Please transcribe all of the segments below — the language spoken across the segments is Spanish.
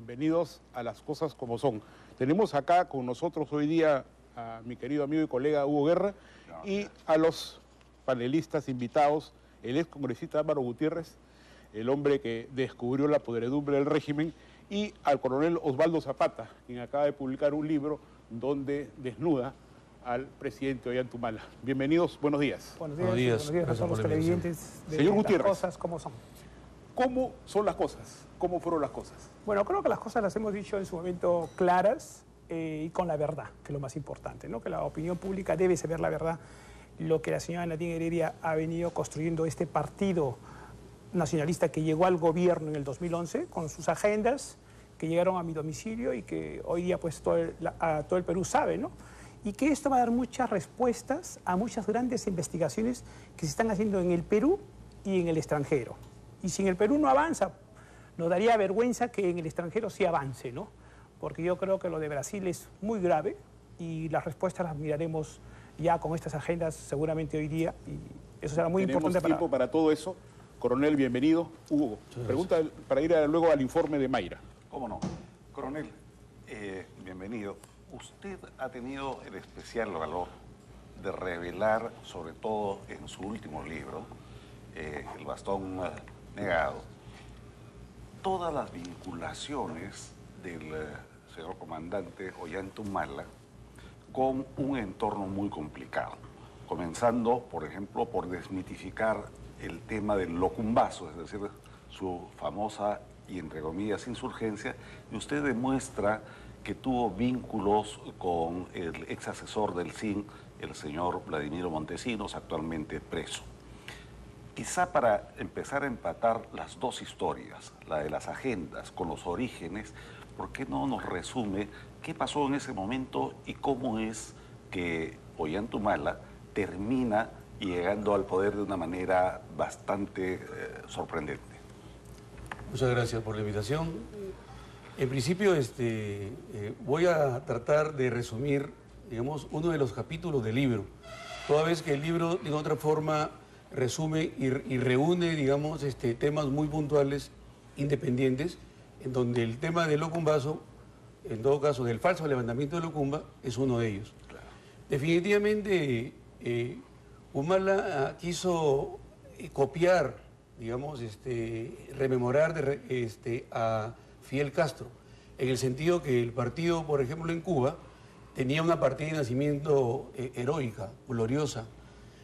Bienvenidos a Las Cosas Como Son. Tenemos acá con nosotros hoy día a mi querido amigo y colega Hugo Guerra y a los panelistas invitados, el ex congresista Álvaro Gutiérrez, el hombre que descubrió la podredumbre del régimen, y al coronel Osvaldo Zapata, quien acaba de publicar un libro donde desnuda al presidente Ollanta Humala. Bienvenidos, buenos días. Buenos días a todos los televidentes de Señor Gutiérrez, Las Cosas Como Son. ¿Cómo son las cosas? ¿Cómo fueron las cosas? Bueno, creo que las cosas las hemos dicho en su momento claras y con la verdad, que es lo más importante, ¿no? Que la opinión pública debe saber la verdad. Lo que la señora Nadine Heredia ha venido construyendo este partido nacionalista que llegó al gobierno en el 2011 con sus agendas que llegaron a mi domicilio y que hoy día pues todo el Perú sabe, ¿no? Y que esto va a dar muchas respuestas a muchas grandes investigaciones que se están haciendo en el Perú y en el extranjero. Y si en el Perú no avanza, nos daría vergüenza que en el extranjero sí avance, ¿no? Porque yo creo que lo de Brasil es muy grave y las respuestas las miraremos ya con estas agendas seguramente hoy día y eso será muy importante para... ¿Tenemos tiempo para todo eso? Coronel, bienvenido. Hugo, pregunta para ir luego al informe de Mayra. ¿Cómo no? Coronel, bienvenido. Usted ha tenido el especial valor de revelar, sobre todo en su último libro, El bastón negado, todas las vinculaciones del señor comandante Ollanta Humala con un entorno muy complicado, comenzando, por ejemplo, por desmitificar el tema del locumbazo, es decir, su famosa y, entre comillas, insurgencia, y usted demuestra que tuvo vínculos con el ex asesor del CIN, el señor Vladimiro Montesinos, actualmente preso. Quizá para empezar a empatar las dos historias, la de las agendas con los orígenes, ¿por qué no nos resume qué pasó en ese momento y cómo es que Ollanta Humala termina llegando al poder de una manera bastante sorprendente? Muchas gracias por la invitación. En principio, voy a tratar de resumir, digamos, uno de los capítulos del libro, toda vez que el libro, de otra forma, resume y reúne, digamos, temas muy puntuales, independientes, en donde el tema del locumbazo, en todo caso, del falso levantamiento de Locumba, es uno de ellos. Claro. Definitivamente, Humala quiso copiar, digamos, rememorar a Fidel Castro, en el sentido que el partido, por ejemplo, en Cuba, tenía una partida de nacimiento heroica, gloriosa.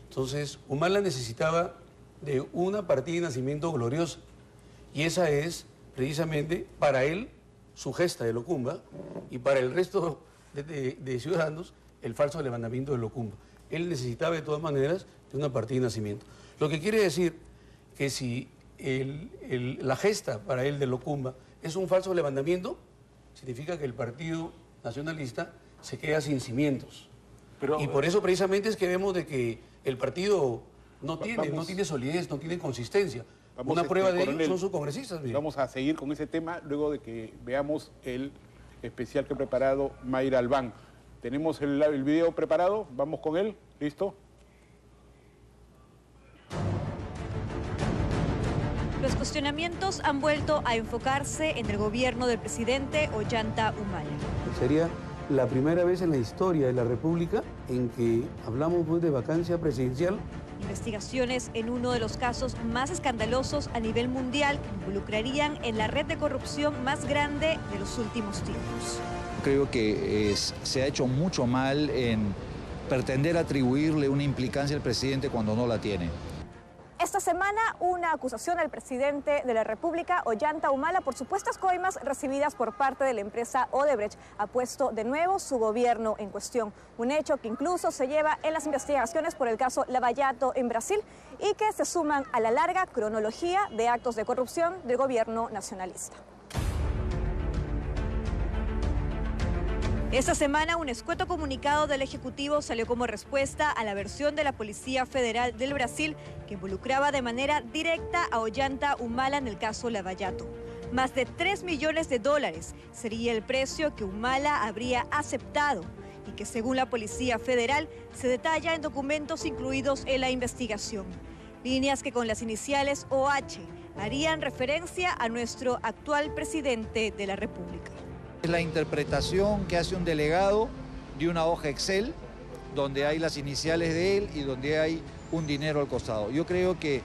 Entonces, Humala necesitaba de una partida de nacimiento gloriosa, y esa es, precisamente, para él, su gesta de Locumba, y para el resto de ciudadanos, el falso levantamiento de Locumba. Él necesitaba, de todas maneras, de una partida de nacimiento. Lo que quiere decir que si la gesta para él de Locumba es un falso levantamiento, significa que el Partido Nacionalista se queda sin cimientos. Y por eso precisamente es que vemos de que el partido no tiene solidez, no tiene consistencia. Una prueba de ello son sus congresistas. Mire. Vamos a seguir con ese tema luego de que veamos el especial que ha preparado Mayra Albán. Tenemos el video preparado, vamos con él, ¿listo? Los cuestionamientos han vuelto a enfocarse en el gobierno del presidente Ollanta Humala. Sería la primera vez en la historia de la República en que hablamos pues, de vacancia presidencial. Investigaciones en uno de los casos más escandalosos a nivel mundial que involucrarían en la red de corrupción más grande de los últimos tiempos. Creo que se ha hecho mucho mal en pretender atribuirle una implicancia al presidente cuando no la tiene. Esta semana, una acusación al presidente de la República, Ollanta Humala, por supuestas coimas recibidas por parte de la empresa Odebrecht, ha puesto de nuevo su gobierno en cuestión. Un hecho que incluso se lleva en las investigaciones por el caso Lava-Jato en Brasil y que se suman a la larga cronología de actos de corrupción del gobierno nacionalista. Esta semana, un escueto comunicado del Ejecutivo salió como respuesta a la versión de la Policía Federal del Brasil que involucraba de manera directa a Ollanta Humala en el caso Lava-Jato. Más de $3 millones sería el precio que Humala habría aceptado y que, según la Policía Federal, se detalla en documentos incluidos en la investigación. Líneas que con las iniciales OH harían referencia a nuestro actual presidente de la República. Es la interpretación que hace un delegado de una hoja Excel donde hay las iniciales de él y donde hay un dinero al costado. Yo creo que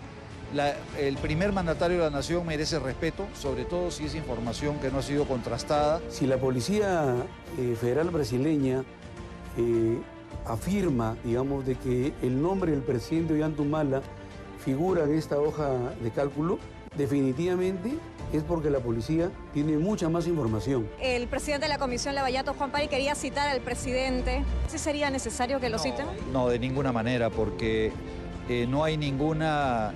el primer mandatario de la nación merece respeto, sobre todo si es información que no ha sido contrastada. Si la Policía Federal brasileña afirma, digamos, de que el nombre del presidente Ollanta Humala figura en esta hoja de cálculo, definitivamente es porque la policía tiene mucha más información. El presidente de la Comisión Lavallato, Juan Pari, quería citar al presidente. ¿Sí sería necesario que lo citen? No, de ninguna manera, porque no hay ninguna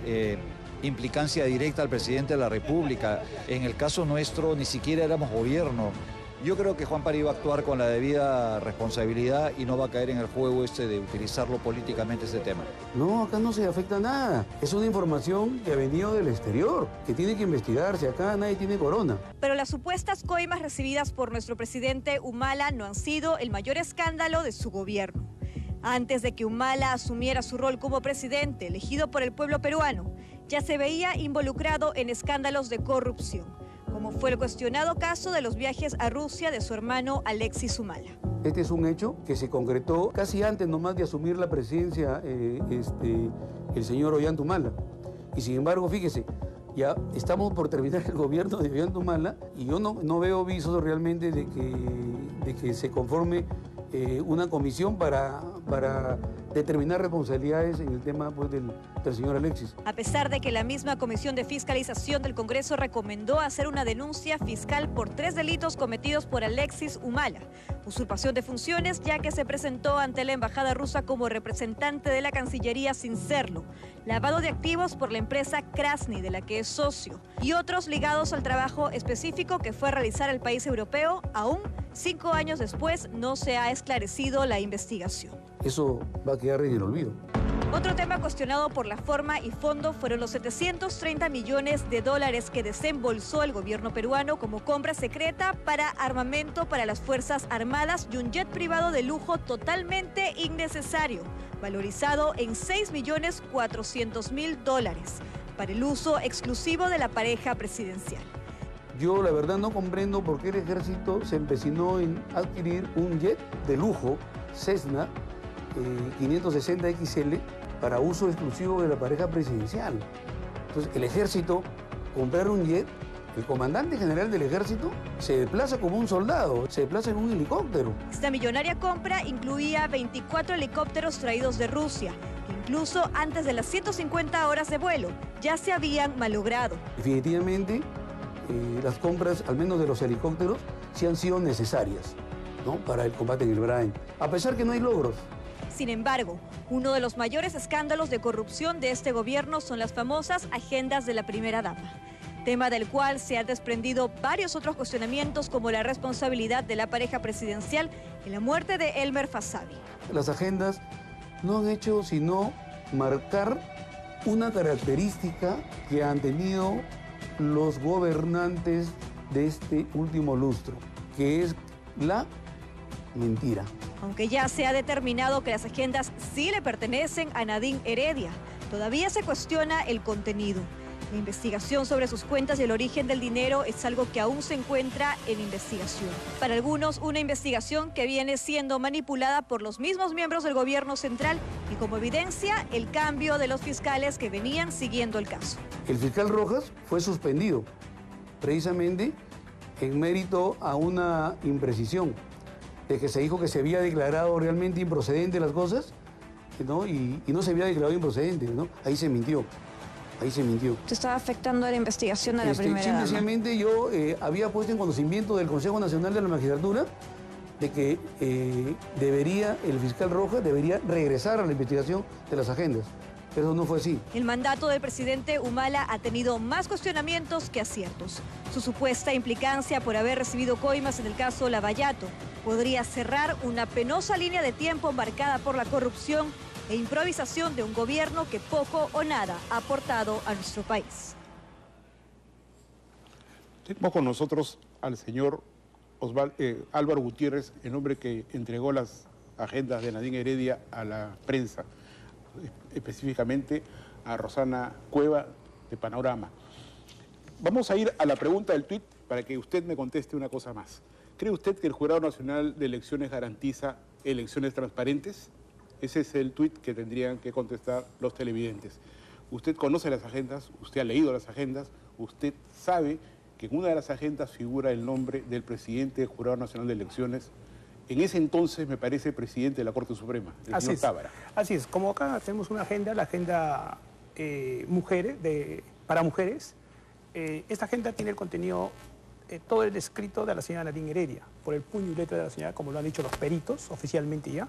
implicancia directa al presidente de la República. En el caso nuestro ni siquiera éramos gobierno. Yo creo que Juan Pari va a actuar con la debida responsabilidad y no va a caer en el juego de utilizarlo políticamente este tema. No, acá no se afecta nada. Es una información que ha venido del exterior, que tiene que investigarse. Acá nadie tiene corona. Pero las supuestas coimas recibidas por nuestro presidente Humala no han sido el mayor escándalo de su gobierno. Antes de que Humala asumiera su rol como presidente elegido por el pueblo peruano, ya se veía involucrado en escándalos de corrupción, como fue el cuestionado caso de los viajes a Rusia de su hermano Alexis Humala. Este es un hecho que se concretó casi antes nomás de asumir la presidencia el señor Ollanta Humala. Y sin embargo, fíjese, ya estamos por terminar el gobierno de Ollanta Humala y yo no veo visos realmente de que se conforme una comisión para determinar responsabilidades en el tema pues, del señor Alexis. A pesar de que la misma Comisión de Fiscalización del Congreso recomendó hacer una denuncia fiscal por 3 delitos cometidos por Alexis Humala: usurpación de funciones, ya que se presentó ante la embajada rusa como representante de la Cancillería sin serlo, lavado de activos por la empresa Krasny, de la que es socio, y otros ligados al trabajo específico que fue a realizar el país europeo, aún 5 años después no se ha esclarecido la investigación. Eso va a quedar en el olvido. Otro tema cuestionado por la forma y fondo fueron los 730 millones de dólares que desembolsó el gobierno peruano como compra secreta para armamento para las Fuerzas Armadas y un jet privado de lujo totalmente innecesario, valorizado en $6.400.000, para el uso exclusivo de la pareja presidencial. Yo la verdad no comprendo por qué el ejército se empecinó en adquirir un jet de lujo, Cessna 560 XL, para uso exclusivo de la pareja presidencial. Entonces, el ejército, comprar un jet, el comandante general del ejército se desplaza como un soldado, se desplaza en un helicóptero. Esta millonaria compra incluía 24 helicópteros traídos de Rusia, que incluso antes de las 150 horas de vuelo ya se habían malogrado. Definitivamente, las compras, al menos de los helicópteros, sí han sido necesarias, ¿no?, para el combate en el Brain, a pesar que no hay logros. Sin embargo, uno de los mayores escándalos de corrupción de este gobierno son las famosas agendas de la primera dama, tema del cual se han desprendido varios otros cuestionamientos, como la responsabilidad de la pareja presidencial en la muerte de Elmer Fasabi. Las agendas no han hecho sino marcar una característica que han tenido los gobernantes de este último lustro, que es la mentira. Aunque ya se ha determinado que las agendas sí le pertenecen a Nadine Heredia, todavía se cuestiona el contenido. La investigación sobre sus cuentas y el origen del dinero es algo que aún se encuentra en investigación. Para algunos, una investigación que viene siendo manipulada por los mismos miembros del gobierno central y, como evidencia, el cambio de los fiscales que venían siguiendo el caso. El fiscal Rojas fue suspendido precisamente en mérito a una imprecisión, de que se dijo que se había declarado realmente improcedente las cosas, ¿no? Y no se había declarado improcedente, ¿no? Ahí se mintió. Ahí se mintió. ¿Te estaba afectando la investigación a la primera dama? Simplemente yo había puesto en conocimiento del Consejo Nacional de la Magistratura de que el fiscal Rojas debería regresar a la investigación de las agendas. Pero no fue así. El mandato del presidente Humala ha tenido más cuestionamientos que aciertos. Su supuesta implicancia por haber recibido coimas en el caso Lavallato podría cerrar una penosa línea de tiempo marcada por la corrupción e improvisación de un gobierno que poco o nada ha aportado a nuestro país. Tenemos con nosotros al señor Álvaro Gutiérrez, el hombre que entregó las agendas de Nadine Heredia a la prensa, específicamente a Rosana Cueva de Panorama. Vamos a ir a la pregunta del tuit para que usted me conteste una cosa más. ¿Cree usted que el Jurado Nacional de Elecciones garantiza elecciones transparentes? Ese es el tuit que tendrían que contestar los televidentes. Usted conoce las agendas, usted ha leído las agendas, usted sabe que en una de las agendas figura el nombre del presidente del Jurado Nacional de Elecciones. En ese entonces, me parece, presidente de la Corte Suprema, el señor Tábara. Así es. Como acá tenemos una agenda, la agenda para mujeres, esta agenda tiene el contenido, todo el escrito de la señora Nadine Heredia, por el puño y letra de la señora, como lo han dicho los peritos oficialmente ya.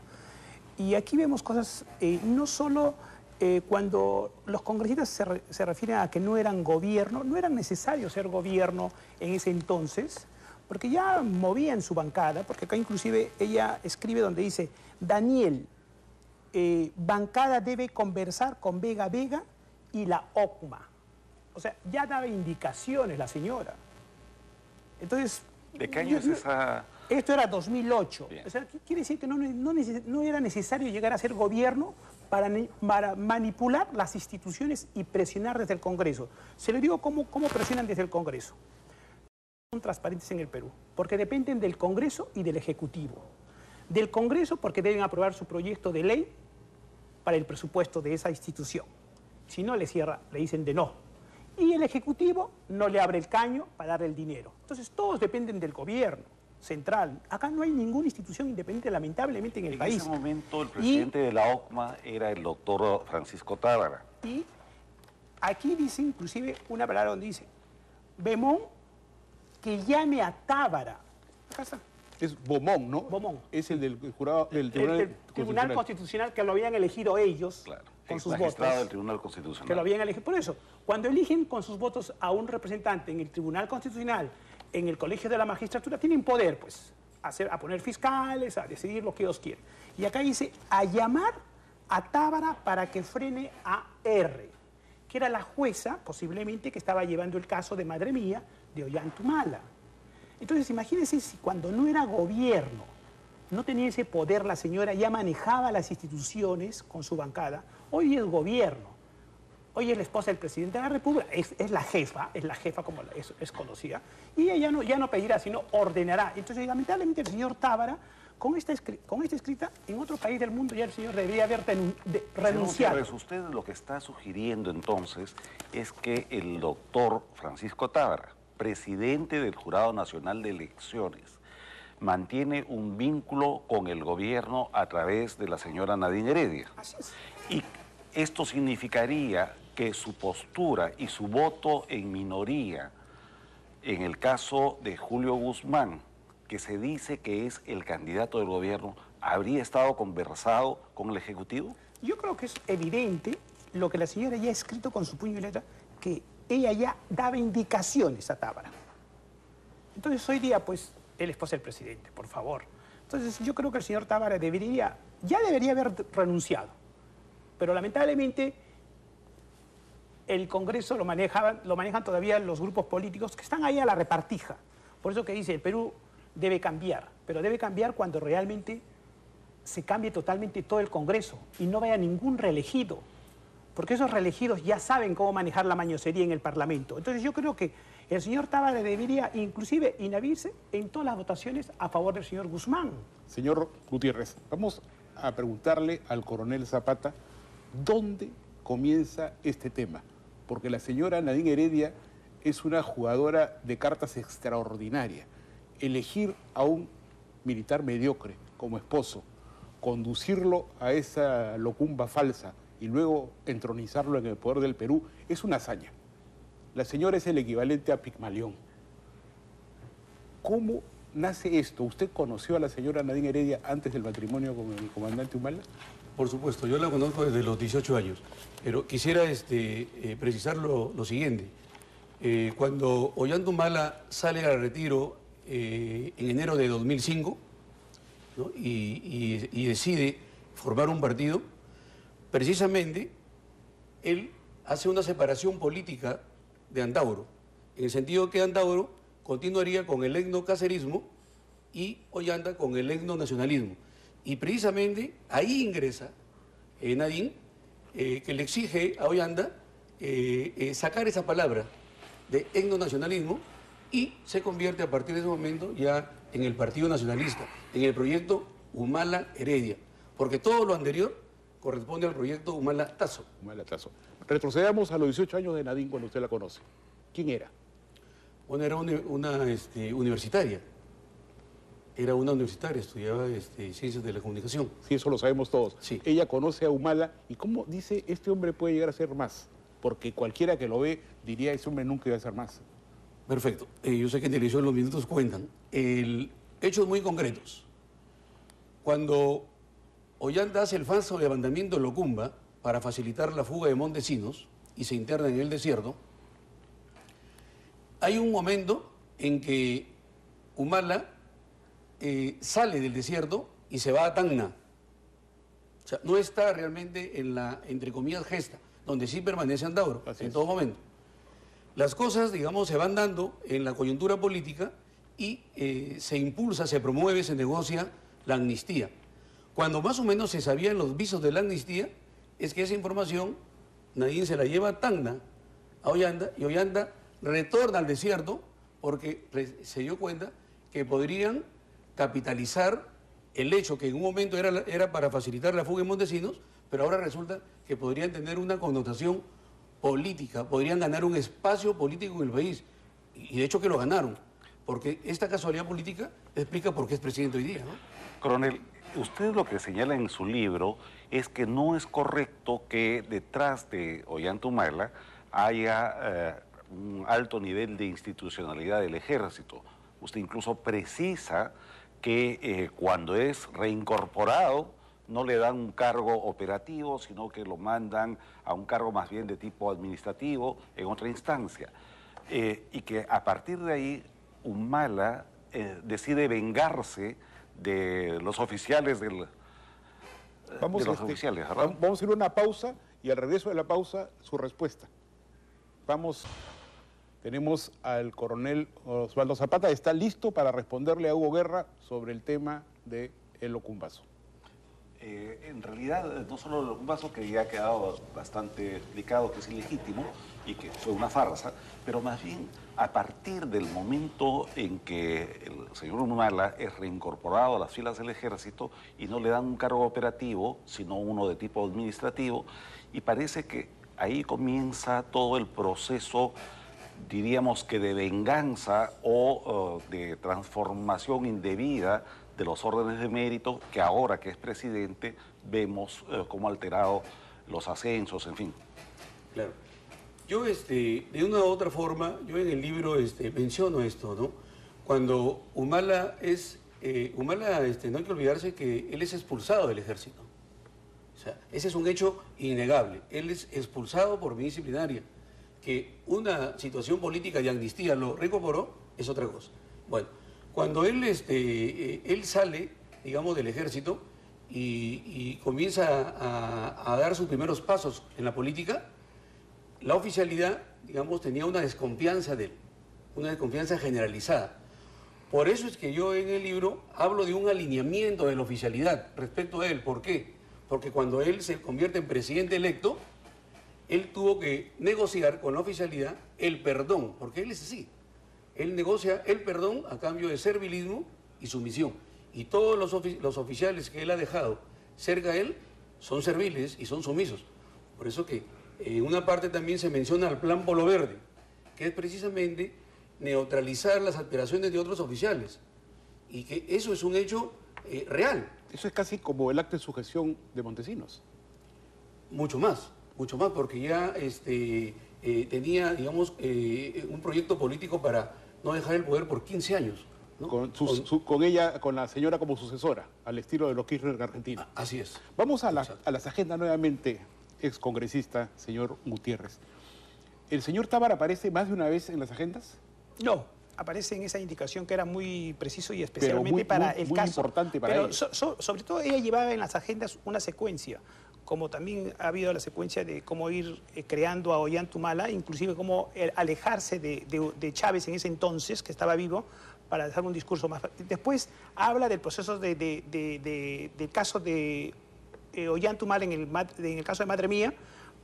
Y aquí vemos cosas, no solo cuando los congresistas se refieren a que no eran gobierno, no era necesario ser gobierno en ese entonces, porque ya movían su bancada, porque acá inclusive ella escribe donde dice, Daniel, bancada debe conversar con Vega Vega y la OCMA. O sea, ya daba indicaciones la señora. Entonces... ¿De qué año es esa...? Esto era 2008. Bien. O sea, quiere decir que no era necesario llegar a ser gobierno para manipular las instituciones y presionar desde el Congreso. Se le digo cómo presionan desde el Congreso. Son transparentes en el Perú, porque dependen del Congreso y del Ejecutivo. Del Congreso porque deben aprobar su proyecto de ley para el presupuesto de esa institución. Si no, le dicen de no. Y el Ejecutivo no le abre el caño para darle el dinero. Entonces, todos dependen del gobierno central. Acá no hay ninguna institución independiente, lamentablemente, en el país. En ese momento, el presidente de la OCMA era el doctor Francisco Tábara. Y aquí dice, inclusive, una palabra donde dice, Bemón, que llame a Tábara. Acá está. Es Bomón, ¿no? Bomón. Es el del jurado del El Tribunal Constitucional que lo habían elegido ellos, Claro. con sus Magistrado votos. del Tribunal Constitucional. Que lo habían elegido. Por eso, cuando eligen con sus votos a un representante en el Tribunal Constitucional, en el Colegio de la Magistratura, tienen poder, pues, a poner fiscales, a decidir lo que ellos quieren. Y acá dice, a llamar a Tábara para que frene a R, que era la jueza, posiblemente, que estaba llevando el caso de Madre Mía, de Ollanta Humala. Entonces, imagínense si cuando no era gobierno, no tenía ese poder, la señora ya manejaba las instituciones con su bancada. Hoy es gobierno, hoy es la esposa del presidente de la República, es la jefa como es conocida, y ella ya no pedirá, sino ordenará. Entonces, lamentablemente, el señor Tábara, con esta escrita, en otro país del mundo ya el señor debería haber renunciado. Señor, usted lo que está sugiriendo entonces es que el doctor Francisco Tábara, presidente del Jurado Nacional de Elecciones, mantiene un vínculo con el gobierno a través de la señora Nadine Heredia. Así es. Y esto significaría que su postura y su voto en minoría, en el caso de Julio Guzmán, que se dice que es el candidato del gobierno, ¿habría estado conversado con el Ejecutivo? Yo creo que es evidente lo que la señora ya ha escrito con su puño y letra, que ella ya daba indicaciones a Tábara. Entonces, hoy día, pues, él es esposa del presidente, por favor. Entonces, yo creo que el señor Tábara ya debería haber renunciado. Pero lamentablemente, el Congreso lo manejan todavía los grupos políticos que están ahí a la repartija. Por eso que dice, el Perú debe cambiar, pero debe cambiar cuando realmente se cambie totalmente todo el Congreso y no vaya ningún reelegido. Porque esos reelegidos ya saben cómo manejar la mañosería en el Parlamento. Entonces yo creo que el señor Tábara debería inclusive inhibirse en todas las votaciones a favor del señor Guzmán. Señor Gutiérrez, vamos a preguntarle al coronel Zapata dónde comienza este tema. Porque la señora Nadine Heredia es una jugadora de cartas extraordinaria. Elegir a un militar mediocre como esposo, conducirlo a esa locumba falsa y luego entronizarlo en el poder del Perú, es una hazaña. La señora es el equivalente a Pigmalión. ¿Cómo nace esto? ¿Usted conoció a la señora Nadine Heredia antes del matrimonio con el comandante Humala? Por supuesto, yo la conozco desde los 18 años, pero quisiera precisar lo siguiente. Cuando Ollanta Humala sale al retiro en enero de 2005, ¿no? y decide formar un partido, precisamente él hace una separación política de Antauro, en el sentido que Antauro continuaría con el etnocacerismo y Ollanta con el etnonacionalismo. Y precisamente ahí ingresa Nadine, que le exige a Ollanta sacar esa palabra de etnonacionalismo y se convierte a partir de ese momento ya en el Partido Nacionalista, en el proyecto Humala Heredia, porque todo lo anterior corresponde al proyecto Humala Tazo. Humala Tazo. Retrocedamos a los 18 años de Nadine cuando usted la conoce. ¿Quién era? Bueno, era una universitaria. Era una universitaria, estudiaba Ciencias de la Comunicación. Sí, eso lo sabemos todos. Sí. Ella conoce a Humala y cómo dice, este hombre puede llegar a ser más. Porque cualquiera que lo ve diría, ese hombre nunca iba a ser más. Perfecto. Yo sé que en televisión los minutos cuentan. Hechos muy concretos. Cuando Ollanta hace el falso levantamiento de Locumba para facilitar la fuga de Montesinos y se interna en el desierto, hay un momento en que Humala sale del desierto y se va a Tacna. O sea, no está realmente en la, entre comillas, gesta, donde sí permanece Andauro en todo momento. Las cosas, digamos, se van dando en la coyuntura política y se impulsa, se promueve, se negocia la amnistía. Cuando más o menos se sabían los visos de la amnistía, es que esa información Nadine se la lleva a Tacna, a Ollanta, y Ollanta retorna al desierto porque se dio cuenta que podrían capitalizar el hecho que en un momento era para facilitar la fuga de Montesinos, pero ahora resulta que podrían tener una connotación política, podrían ganar un espacio político en el país. Y de hecho que lo ganaron, porque esta casualidad política explica por qué es presidente hoy día, ¿no? Coronel, usted lo que señala en su libro es que no es correcto que detrás de Ollanta Humala haya un alto nivel de institucionalidad del ejército. Usted incluso precisa que cuando es reincorporado no le dan un cargo operativo, sino que lo mandan a un cargo más bien de tipo administrativo en otra instancia. Y que a partir de ahí Humala decide vengarse de los oficiales Vamos a ir a una pausa y al regreso de la pausa su respuesta. Tenemos al coronel Osvaldo Zapata, está listo para responderle a Hugo Guerra sobre el tema del Locumbazo. En realidad, no solo el Locumbazo, que ya ha quedado bastante explicado que es ilegítimo y que fue una farsa, pero más bien a partir del momento en que el señor Humala es reincorporado a las filas del ejército y no le dan un cargo operativo, sino uno de tipo administrativo, y parece que ahí comienza todo el proceso, diríamos que de venganza o de transformación indebida de los órdenes de mérito, que ahora que es presidente vemos cómo ha alterado los ascensos, en fin. Claro. Yo, de una u otra forma, yo en el libro menciono esto, ¿no? Cuando Humala no hay que olvidarse que él es expulsado del ejército. O sea, ese es un hecho innegable. Él es expulsado por vía disciplinaria. Que una situación política de amnistía lo reincorporó es otra cosa. Bueno, cuando él sale, digamos, del ejército y comienza a dar sus primeros pasos en la política, la oficialidad, digamos, tenía una desconfianza de él, una desconfianza generalizada. Por eso es que yo en el libro hablo de un alineamiento de la oficialidad respecto a él. ¿Por qué? Porque cuando él se convierte en presidente electo, él tuvo que negociar con la oficialidad el perdón, porque él es así. Él negocia el perdón a cambio de servilismo y sumisión. Y todos los oficiales que él ha dejado cerca de él son serviles y son sumisos. Por eso que en una parte también se menciona el plan Polo Verde, que es precisamente neutralizar las aspiraciones de otros oficiales. Y que eso es un hecho real. Eso es casi como el acto de sujeción de Montesinos. Mucho más, porque ya tenía, digamos, un proyecto político para no dejar el poder por 15 años. ¿no? Con la señora como sucesora, al estilo de los Kirchner en Argentina. Así es. Vamos a las agendas nuevamente, excongresista, señor Gutiérrez. ¿El señor Tábara aparece más de una vez en las agendas? No, aparece en esa indicación que era muy preciso y especialmente para el caso. Muy importante para él. Sobre todo ella llevaba en las agendas una secuencia, como también ha habido la secuencia de cómo ir creando a Ollanta Humala, inclusive cómo alejarse de Chávez en ese entonces, que estaba vivo, para dejar un discurso más... Después habla del proceso del caso de Ollanta Humala en el caso de Madre Mía,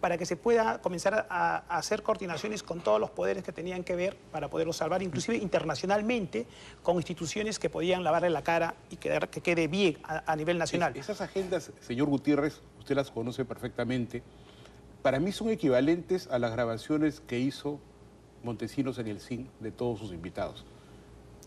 para que se pueda comenzar a hacer coordinaciones con todos los poderes que tenían que ver para poderlos salvar, inclusive internacionalmente, con instituciones que podían lavarle la cara y que quede bien a nivel nacional. Esas agendas, señor Gutiérrez, usted las conoce perfectamente, para mí son equivalentes a las grabaciones que hizo Montesinos en el CIN de todos sus invitados.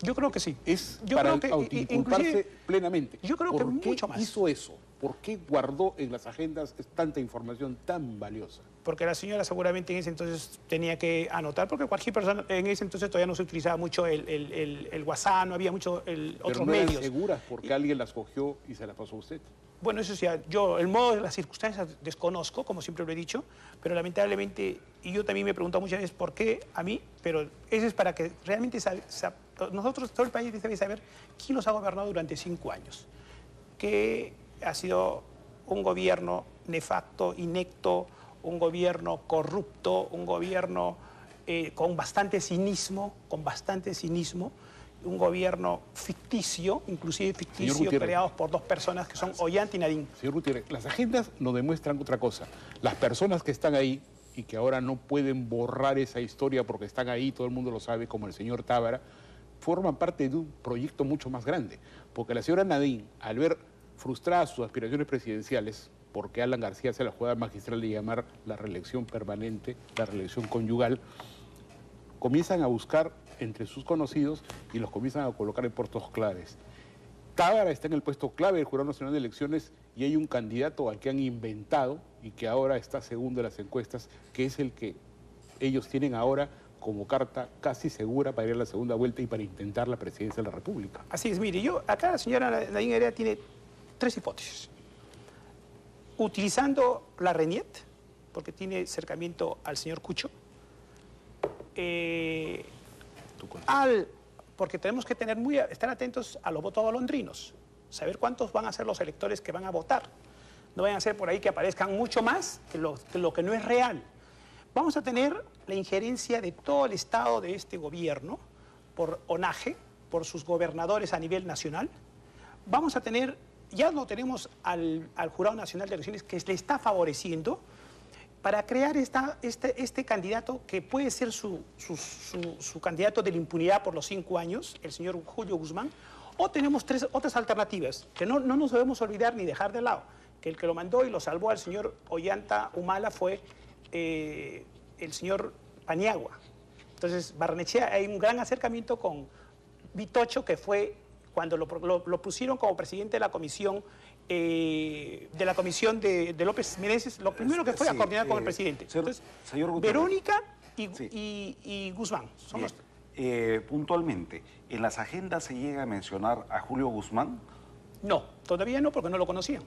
Yo creo que sí. Es yo para creo que, autoinculparse plenamente. Yo creo que ¿Por qué mucho más. hizo eso? ¿Por qué guardó en las agendas tanta información tan valiosa? Porque la señora seguramente en ese entonces tenía que anotar, porque cualquier persona, en ese entonces todavía no se utilizaba mucho el WhatsApp, no había mucho otros no medios. eran seguras porque alguien las cogió y se las pasó a usted. Bueno, eso sí, yo el modo de las circunstancias desconozco, como siempre lo he dicho, pero lamentablemente, y yo también me he preguntado muchas veces por qué a mí, pero eso es para que realmente nosotros, todo el país debe saber quién los ha gobernado durante 5 años. Que ha sido un gobierno nefasto, inepto, un gobierno corrupto, un gobierno con bastante cinismo, un gobierno ficticio, inclusive ficticio, creados por 2 personas que son Ollanta y Nadine. Señor Gutiérrez, las agendas nos demuestran otra cosa. Las personas que están ahí y que ahora no pueden borrar esa historia porque están ahí, todo el mundo lo sabe, como el señor Tábara, forman parte de un proyecto mucho más grande. Porque la señora Nadine, al ver frustradas sus aspiraciones presidenciales, porque Alan García se la jugada magistral de llamar la reelección permanente, la reelección conyugal, comienzan a buscar entre sus conocidos y los comienzan a colocar en puestos claves. Tábara está en el puesto clave del Jurado Nacional de Elecciones y hay un candidato al que han inventado y que ahora está segundo en las encuestas, que es el que ellos tienen ahora como carta casi segura para ir a la segunda vuelta y para intentar la presidencia de la República. Así es, mire, acá la señora Nadine Heredia tiene 3 hipótesis. Utilizando la RENIET, porque tiene acercamiento al señor Cucho, porque tenemos que estar atentos a los votos golondrinos, saber cuántos van a ser los electores que van a votar. No vayan a ser por ahí que aparezcan mucho más que lo que no es real. Vamos a tener la injerencia de todo el Estado de este gobierno por ONAGE, por sus gobernadores a nivel nacional. Vamos a tener, ya lo tenemos al Jurado Nacional de Elecciones que le está favoreciendo para crear este candidato que puede ser su candidato de la impunidad por los 5 años, el señor Julio Guzmán, o tenemos otras alternativas que no nos debemos olvidar ni dejar de lado, que el que lo mandó y lo salvó al señor Ollanta Humala fue el señor Paniagua. Entonces, Barrenechea, hay un gran acercamiento con Vitocho, que fue cuando lo pusieron como presidente de la comisión de López Meneses, lo primero que fue a coordinar con el presidente. Entonces, señor Verónica y Guzmán. Son los... puntualmente, ¿en las agendas se llega a mencionar a Julio Guzmán? No, todavía no, porque no lo conocían.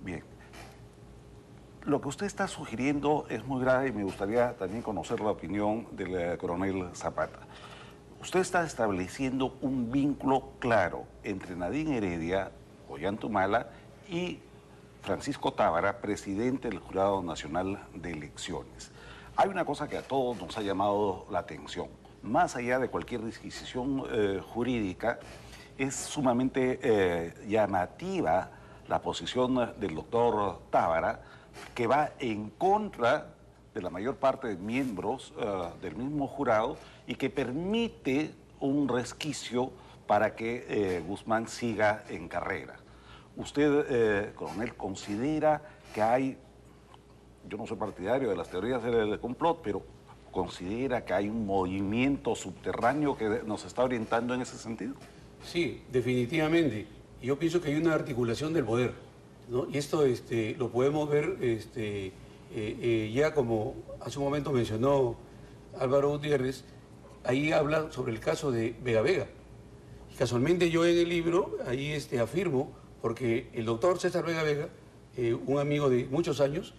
Bien. Lo que usted está sugiriendo es muy grave y me gustaría también conocer la opinión del coronel Zapata. Usted está estableciendo un vínculo claro entre Nadine Heredia, Ollanta Humala y Francisco Tábara, presidente del Jurado Nacional de Elecciones. Hay una cosa que a todos nos ha llamado la atención. Más allá de cualquier disquisición jurídica, es sumamente llamativa la posición del doctor Tábara, que va en contra de la mayor parte de miembros del mismo jurado y que permite un resquicio para que Guzmán siga en carrera. Usted, coronel, considera que hay, yo no soy partidario de las teorías del complot, pero considera que hay un movimiento subterráneo que nos está orientando en ese sentido. Sí, definitivamente. Yo pienso que hay una articulación del poder, ¿no? Y esto lo podemos ver ya como hace un momento mencionó Álvaro Gutiérrez, ahí habla sobre el caso de Vega Vega. Y casualmente yo en el libro ahí afirmo, porque el doctor César Vega Vega, un amigo de muchos años,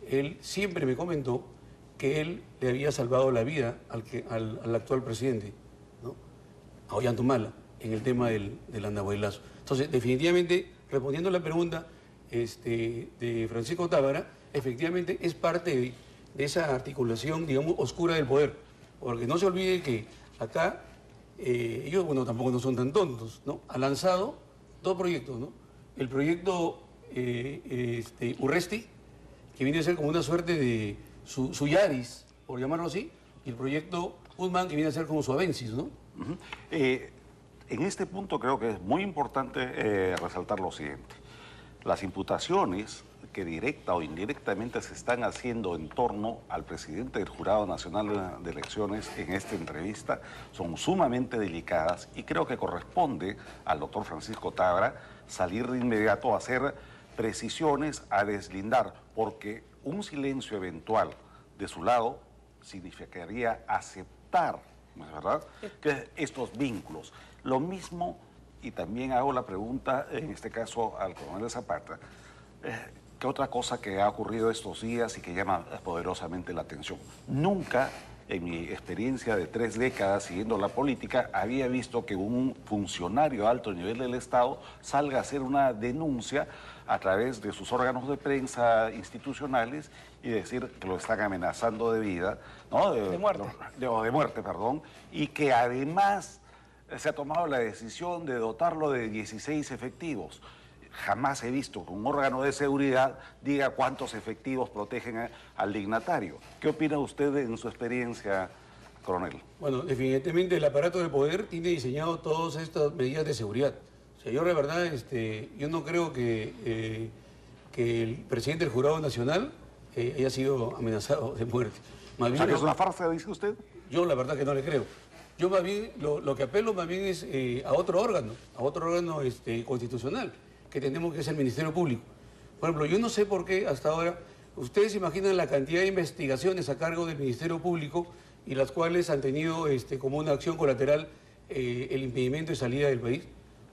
él siempre me comentó que él le había salvado la vida al actual presidente, ¿no? A Ollanta Humala, en el tema del andahuaylazo. Entonces, definitivamente, respondiendo a la pregunta de Francisco Tábara, efectivamente es parte de esa articulación, digamos, oscura del poder. Porque no se olvide que acá, ellos, bueno, tampoco no son tan tontos, ¿no? Ha lanzado 2 proyectos, ¿no? El proyecto Urresti, que viene a ser como una suerte de su Yaris, por llamarlo así, y el proyecto Guzmán, que viene a ser como su Avensis, ¿no? En este punto creo que es muy importante resaltar lo siguiente. Las imputaciones que directa o indirectamente se están haciendo en torno al presidente del Jurado Nacional de Elecciones en esta entrevista son sumamente delicadas y creo que corresponde al doctor Francisco Tábara salir de inmediato a hacer precisiones, a deslindar, porque un silencio eventual de su lado significaría aceptar, ¿no es verdad?, que estos vínculos. Lo mismo, y también hago la pregunta, en este caso al coronel Zapata, ¿qué otra cosa que ha ocurrido estos días y que llama poderosamente la atención? Nunca, en mi experiencia de 3 décadas siguiendo la política, había visto que un funcionario de alto nivel del Estado salga a hacer una denuncia a través de sus órganos de prensa institucionales y decir que lo están amenazando de vida, ¿no? De muerte. De muerte, perdón, y que además se ha tomado la decisión de dotarlo de 16 efectivos. Jamás he visto que un órgano de seguridad diga cuántos efectivos protegen al dignatario. ¿Qué opina usted en su experiencia, coronel? Bueno, definitivamente el aparato de poder tiene diseñado todas estas medidas de seguridad. O sea, yo la verdad, yo no creo que el presidente del Jurado Nacional haya sido amenazado de muerte. Más bien, O sea, que es una farsa, dice usted. Yo la verdad que no le creo. Yo más bien, lo que apelo más bien es a otro órgano constitucional, que tenemos, que es el Ministerio Público. Por ejemplo, yo no sé por qué hasta ahora, ustedes imaginan la cantidad de investigaciones a cargo del Ministerio Público y las cuales han tenido como una acción colateral el impedimento de salida del país.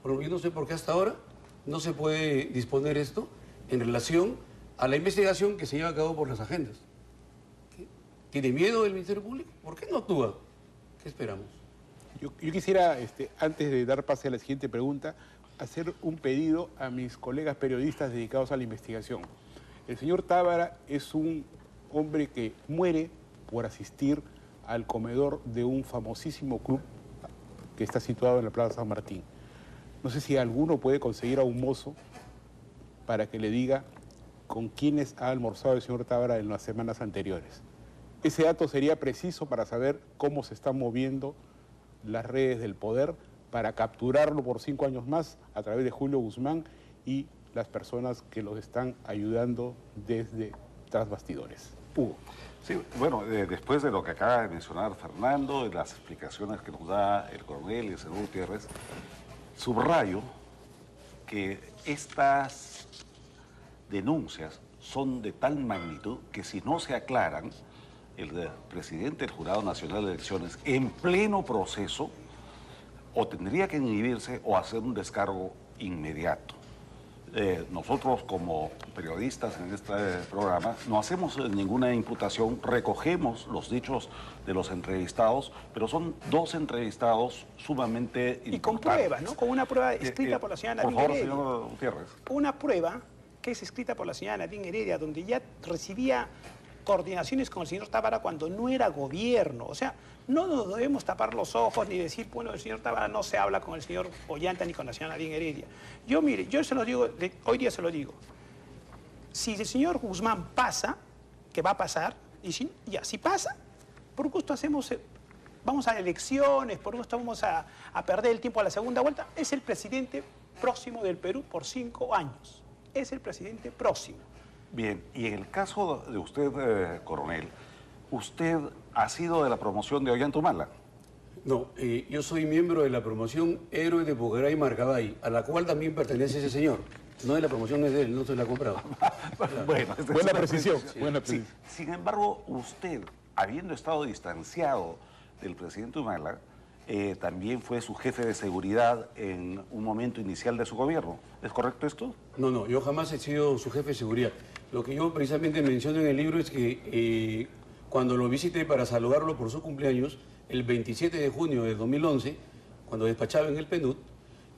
Por ejemplo, yo no sé por qué hasta ahora no se puede disponer esto en relación a la investigación que se lleva a cabo por las agendas. ¿Qué? ¿Tiene miedo el Ministerio Público? ¿Por qué no actúa? ¿Qué esperamos? Yo quisiera, antes de dar pase a la siguiente pregunta, hacer un pedido a mis colegas periodistas dedicados a la investigación. El señor Tábara es un hombre que muere por asistir al comedor de un famosísimo club que está situado en la Plaza San Martín. No sé si alguno puede conseguir a un mozo para que le diga con quiénes ha almorzado el señor Tábara en las semanas anteriores. Ese dato sería preciso para saber cómo se están moviendo las redes del poder para capturarlo por 5 años más a través de Julio Guzmán y las personas que los están ayudando desde tras bastidores. Hugo. Sí, bueno, después de lo que acaba de mencionar Fernando, de las explicaciones que nos da el coronel y el señor Gutiérrez, subrayo que estas denuncias son de tal magnitud que si no se aclaran, el presidente del Jurado Nacional de Elecciones, en pleno proceso, o tendría que inhibirse o hacer un descargo inmediato. Nosotros como periodistas en este programa no hacemos ninguna imputación, recogemos los dichos de los entrevistados, pero son 2 entrevistados sumamente importantes. Y con pruebas, ¿no? Con una prueba escrita por la señora Nadine Heredia. Por favor, señor Gutiérrez. Una prueba que es escrita por la señora Nadine Heredia, donde ya recibía coordinaciones con el señor Tábara cuando no era gobierno. O sea, no nos debemos tapar los ojos ni decir, bueno, el señor Tábara no se habla con el señor Ollanta ni con la señora Nadine Heredia. Yo, mire, yo se lo digo, hoy día se lo digo. Si el señor Guzmán pasa, que va a pasar, y si pasa, por gusto vamos a elecciones, por gusto vamos a perder el tiempo a la segunda vuelta, es el presidente próximo del Perú por 5 años. Es el presidente próximo. Bien, y en el caso de usted, coronel, ¿usted ha sido de la promoción de Ollanta Humala? No, yo soy miembro de la promoción Héroe de Pucará y Marcabay, a la cual también pertenece ese señor. No de la promoción es de él, no se la ha comprado. Bueno, buena precisión. Sí. Buena precisión. Sí. Sin embargo, usted, habiendo estado distanciado del presidente Humala, también fue su jefe de seguridad en un momento inicial de su gobierno. ¿Es correcto esto? No, yo jamás he sido su jefe de seguridad. Lo que yo precisamente menciono en el libro es que cuando lo visité para saludarlo por su cumpleaños, el 27 de junio de 2011, cuando despachaba en el PNUD,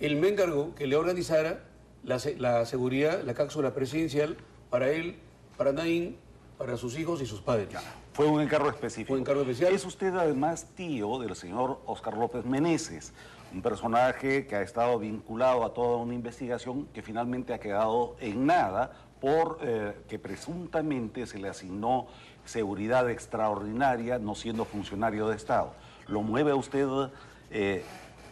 él me encargó que le organizara la seguridad, la cápsula presidencial para él, para Naín, para sus hijos y sus padres. Fue un encargo específico. Fue un encargo especial. Es usted además tío del señor Óscar López Meneses, un personaje que ha estado vinculado a toda una investigación que finalmente ha quedado en nada por que presuntamente se le asignó seguridad extraordinaria no siendo funcionario de Estado. ¿Lo mueve a usted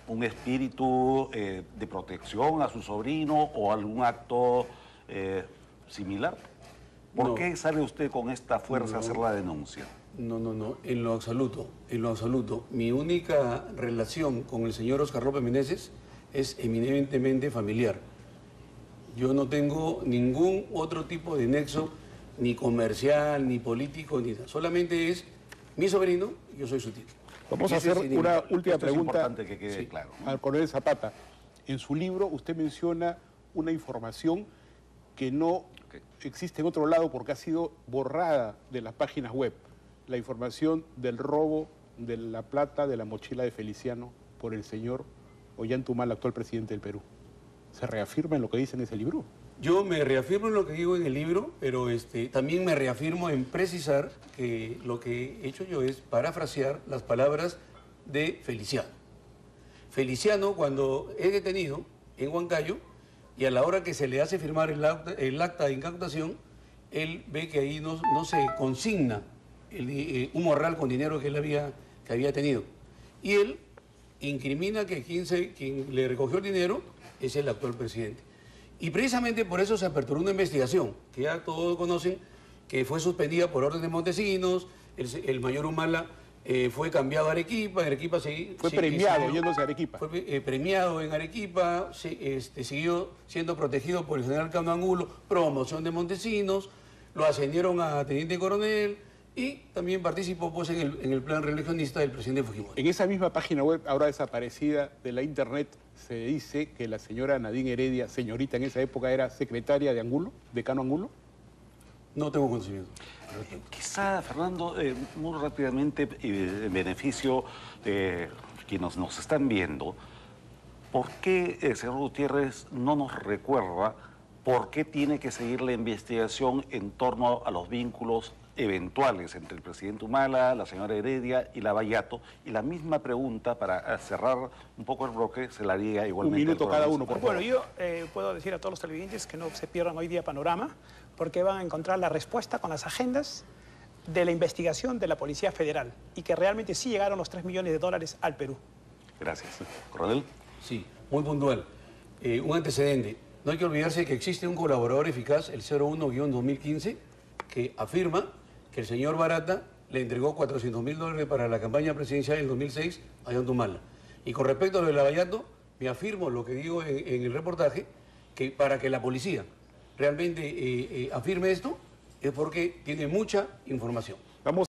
un espíritu de protección a su sobrino o algún acto similar? ¿Por qué sale usted con esta fuerza a hacer la denuncia? No, en lo absoluto, en lo absoluto. Mi única relación con el señor Óscar López Meneses es eminentemente familiar. Yo no tengo ningún otro tipo de nexo, ni comercial, ni político, ni nada. Solamente es mi sobrino y yo soy su tío. Vamos a hacer una última Esto es pregunta importante que quede claro, ¿no? al coronel Zapata. En su libro usted menciona una información que no existe en otro lado porque ha sido borrada de las páginas web. La información del robo de la plata de la mochila de Feliciano por el señor Ollanta Humala, actual presidente del Perú. ¿Se reafirma en lo que dice en ese libro? Yo me reafirmo en lo que digo en el libro, pero también me reafirmo en precisar que lo que he hecho yo es parafrasear las palabras de Feliciano. Feliciano, cuando es detenido en Huancayo, y a la hora que se le hace firmar el acta de incautación, él ve que ahí no se consigna un morral con dinero que él había tenido. Y él incrimina que quien le recogió el dinero es el actual presidente. Y precisamente por eso se aperturó una investigación, que ya todos conocen, que fue suspendida por orden de Montesinos. El mayor Humala fue cambiado a Arequipa, fue premiado yéndose a Arequipa. Fue premiado en Arequipa, siguió siendo protegido por el general Cano Angulo, promoción de Montesinos, lo ascendieron a teniente coronel y también participó pues, en el plan reeleccionista del presidente Fujimori. En esa misma página web, ahora desaparecida de la internet, se dice que la señora Nadine Heredia, señorita en esa época, era secretaria de Angulo, de Cano Angulo. No tengo conocimiento. Quizá, Fernando, muy rápidamente, en beneficio de quienes nos están viendo, ¿por qué el señor Gutiérrez no nos recuerda por qué tiene que seguir la investigación en torno a los vínculos eventuales entre el presidente Humala, la señora Heredia y Lavallato? Y la misma pregunta, para cerrar un poco el bloque, se la haría igualmente. Un minuto cada uno, por favor. Bueno, yo puedo decir a todos los televidentes que no se pierdan hoy día Panorama, porque van a encontrar la respuesta con las agendas de la investigación de la Policía Federal y que realmente sí llegaron los 3 millones de dólares al Perú. Gracias. Coronel. Sí, muy puntual. Un antecedente. No hay que olvidarse que existe un colaborador eficaz, el 01-2015, que afirma que el señor Barata le entregó $400.000 para la campaña presidencial en 2006 a Ollanta Humala. Y con respecto a lo de Lavallato, me afirmo lo que digo en el reportaje, que para que la policía realmente afirme esto, es porque tiene mucha información.